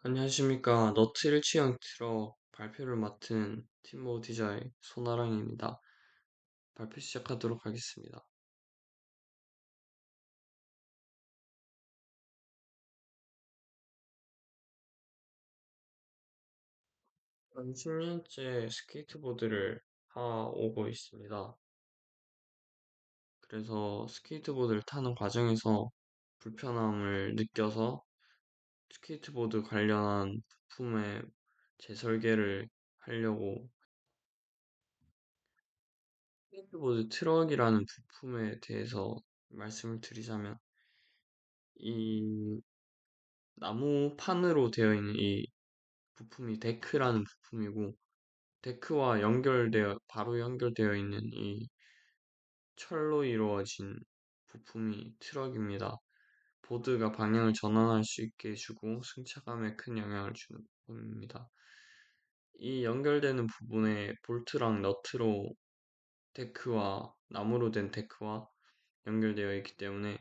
안녕하십니까. 너트 일치형 트럭 발표를 맡은 팀모 디자인 손아랑입니다. 발표 시작하도록 하겠습니다. 한 10년째 스케이트보드를 타오고 있습니다. 그래서 스케이트보드를 타는 과정에서 불편함을 느껴서 스케이트보드 관련한 부품의 재설계를 하려고 스케이트보드 트럭이라는 부품에 대해서 말씀을 드리자면 이 나무판으로 되어 있는 이 부품이 데크라는 부품이고 데크와 바로 연결되어 있는 이 철로 이루어진 부품이 트럭입니다. 보드가 방향을 전환할 수 있게 해주고 승차감에 큰 영향을 주는 부품입니다. 이 연결되는 부분에 볼트랑 너트로 나무로 된 데크와 연결되어 있기 때문에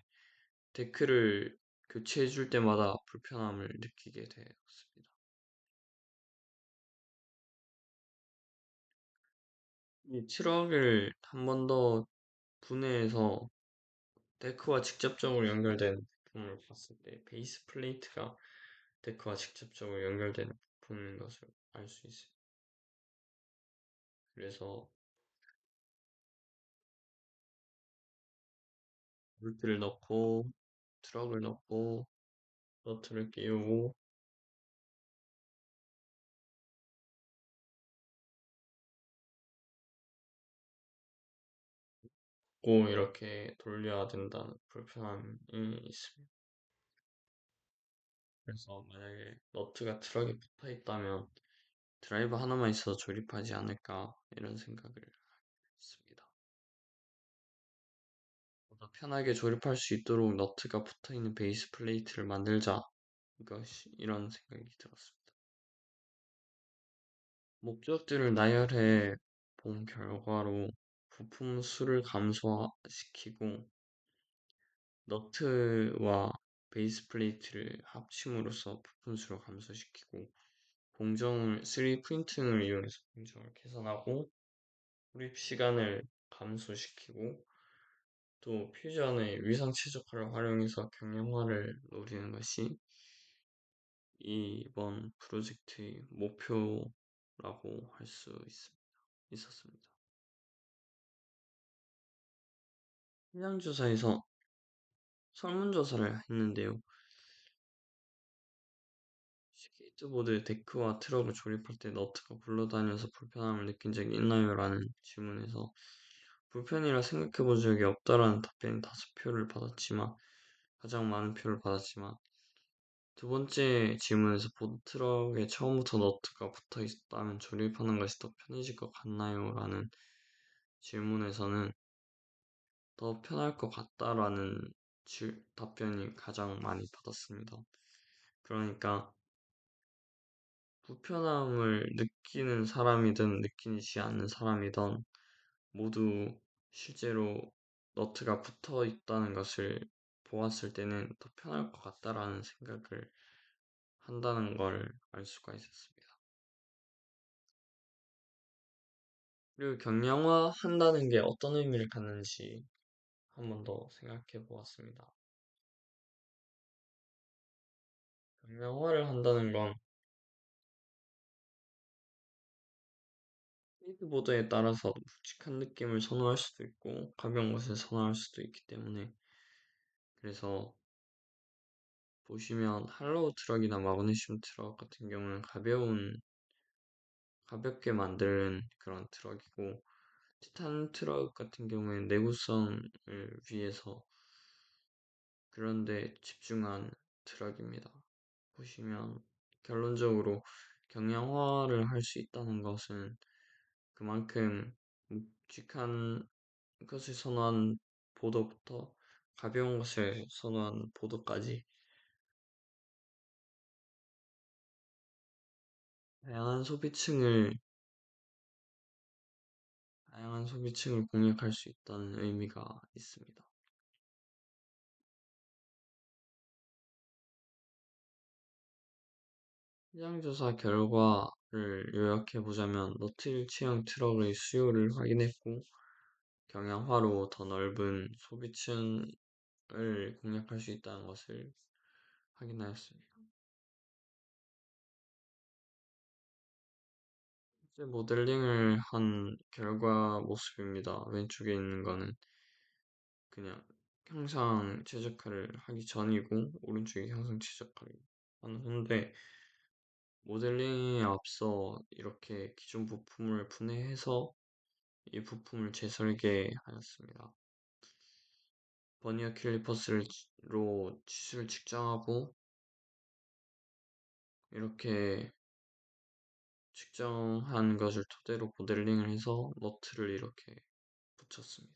데크를 교체해 줄 때마다 불편함을 느끼게 되었습니다. 이 트럭을 한 번 더 분해해서 데크와 직접적으로 연결된 부품을 봤을 때 베이스 플레이트가 데크와 직접적으로 연결되는 부품인 것을 알 수 있어요. 그래서 볼트를 넣고 트럭을 넣고 너트를 끼우고 꼭 이렇게 돌려야 된다는 불편함이 있습니다. 그래서 만약에 너트가 트럭에 붙어 있다면 드라이버 하나만 있어도 조립하지 않을까 이런 생각을 했습니다. 보다 편하게 조립할 수 있도록 너트가 붙어 있는 베이스 플레이트를 만들자. 이런 생각이 들었습니다. 목적들을 나열해 본 결과로 부품 수를 감소시키고 너트와 베이스 플레이트를 합침으로써 부품 수를 감소시키고 3D 프린팅을 이용해서 공정을 개선하고 조립 시간을 감소시키고 또 퓨전의 위상 최적화를 활용해서 경량화를 노리는 것이 이번 프로젝트의 목표라고 할 수 있었습니다. 현장조사에서 설문조사를 했는데요. 스케이트보드 데크와 트럭을 조립할 때 너트가 굴러다녀서 불편함을 느낀 적이 있나요? 라는 질문에서 불편이라 생각해 본 적이 없다라는 답변이 5표를 받았지만 가장 많은 표를 받았지만 두 번째 질문에서 보드 트럭에 처음부터 너트가 붙어 있다면 조립하는 것이 더 편해질 것 같나요? 라는 질문에서는 더 편할 것 같다라는 답변이 가장 많이 받았습니다. 그러니까 불편함을 느끼는 사람이든 느끼지 않는 사람이든 모두 실제로 너트가 붙어 있다는 것을 보았을 때는 더 편할 것 같다라는 생각을 한다는 걸 알 수가 있었습니다. 그리고 경량화 한다는 게 어떤 의미를 갖는지 한 번 더 생각해 보았습니다. 경량화를 한다는 건 스케이트보드에 따라서 묵직한 느낌을 선호할 수도 있고 가벼운 것을 선호할 수도 있기 때문에 그래서 보시면 할로우 트럭이나 마그네슘 트럭 같은 경우는 가볍게 만드는 그런 트럭이고 티탄 트럭 같은 경우에는 내구성을 위해서 그런 데 집중한 트럭입니다. 보시면 결론적으로 경량화를 할 수 있다는 것은 그만큼 묵직한 것을 선호한 보드부터 가벼운 것을 선호한 보드까지 다양한 소비층을 다양한 소비층을 공략할 수 있다는 의미가 있습니다. 시장 조사 결과를 요약해 보자면 너트일체형 트럭의 수요를 확인했고 경량화로 더 넓은 소비층을 공략할 수 있다는 것을 확인하였습니다. 실제 모델링을 한 결과 모습입니다. 왼쪽에 있는 거는 그냥 형상 최적화를 하기 전이고 오른쪽이 형상 최적화를 하는 후인데 모델링에 앞서 이렇게 기존 부품을 분해해서 이 부품을 재설계하였습니다. 버니어 캘리퍼스로 치수를 측정하고 이렇게 측정한 것을 토대로 모델링을 해서 너트를 이렇게 붙였습니다.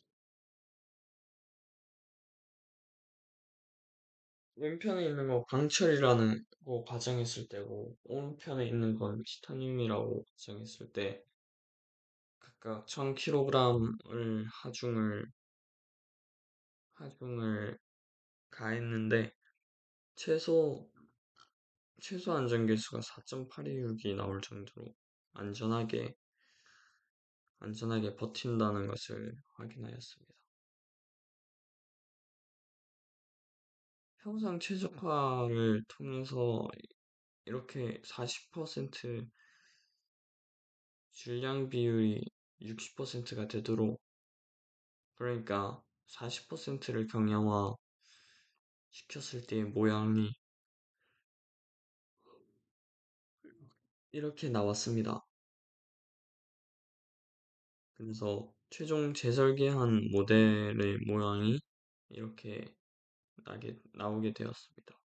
왼편에 있는 거 강철이라는 거 가정했을 때고 오른편에 있는 건 티타늄이라고 가정했을 때 각각 1000kg을 하중을 가했는데 최소 최소 안전계수가 4.826이 나올 정도로 안전하게 버틴다는 것을 확인하였습니다. 형상 최적화를 통해서 이렇게 40% 질량 비율이 60%가 되도록 그러니까 40%를 경량화 시켰을 때의 모양이 이렇게 나왔습니다. 그래서 최종 재설계한 모델의 모양이 이렇게 나오게 되었습니다.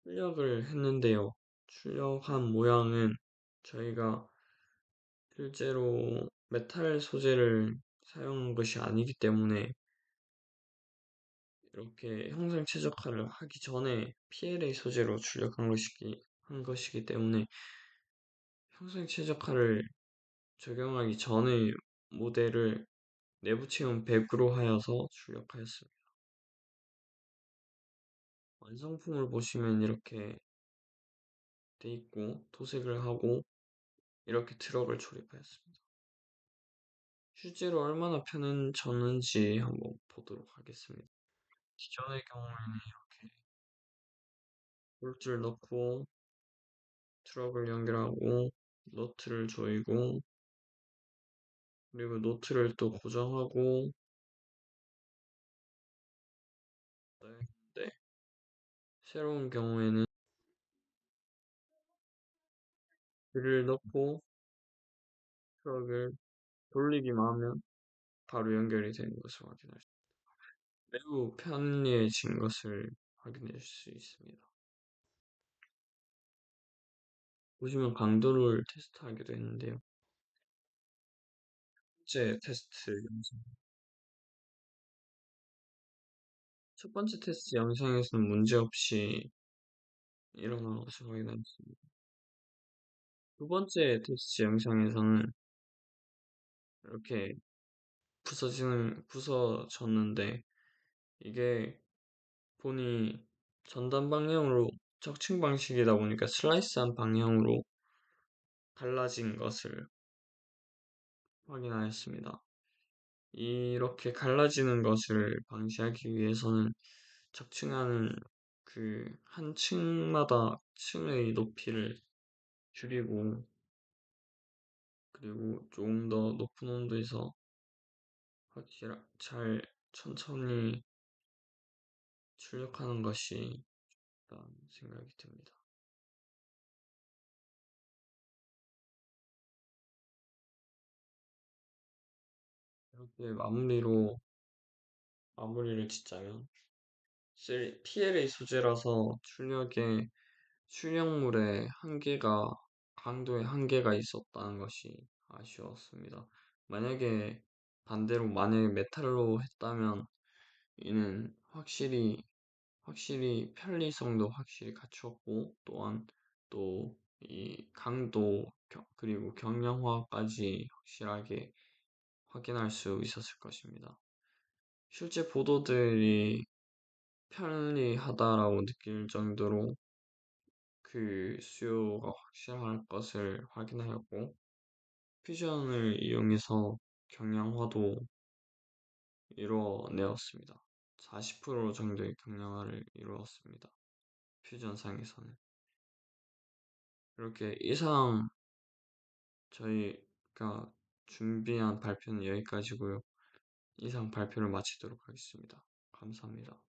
출력을 했는데요. 출력한 모양은 저희가 실제로 메탈 소재를 사용한 것이 아니기 때문에 이렇게 형상 최적화를 하기 전에 PLA 소재로 한 것이기 때문에 형상 최적화를 적용하기 전의 모델을 내부 체험 100으로 하여서 출력하였습니다. 완성품을 보시면 이렇게 돼 있고 도색을 하고 이렇게 트럭을 조립하였습니다. 실제로 얼마나 편해졌는지 한번 보도록 하겠습니다. 기존의 경우에는 이렇게 볼트를 넣고 트럭을 연결하고 너트를 조이고 그리고 노트를 또 고정하고 네, 새로운 경우에는 글을 넣고 트럭을 돌리기만 하면 바로 연결이 되는 것을 확인할 수 매우 편리해진 것을 확인할 수 있습니다. 보시면 강도를 테스트하기도 했는데요. 첫째 테스트 영상. 첫 번째 테스트 영상에서는 문제없이 일어난 것을 확인했습니다. 두 번째 테스트 영상에서는 이렇게 부서졌는데 이게 보니 전단 방향으로 적층 방식이다 보니까 슬라이스한 방향으로 갈라진 것을 확인하였습니다. 이렇게 갈라지는 것을 방지하기 위해서는 적층하는 그 한 층마다 층의 높이를 줄이고 그리고 조금 더 높은 온도에서 잘 천천히 출력하는 것이 좋다는 생각이 듭니다. 이렇게 마무리를 짓자면 PLA 소재라서 출력물에 강도의 한계가 있었다는 것이 아쉬웠습니다. 만약에 메탈로 했다면 이는 확실히 편리성도 확실히 갖추었고 또한 또 이 그리고 경량화까지 확실하게 확인할 수 있었을 것입니다. 실제 보도들이 편리하다라고 느낄 정도로 그 수요가 확실할 것을 확인하였고, 퓨전을 이용해서 경량화도 이루어내었습니다. 40% 정도의 경량화를 이루었습니다. 퓨전상에서는. 이렇게 이상 저희가 준비한 발표는 여기까지고요. 이상 발표를 마치도록 하겠습니다. 감사합니다.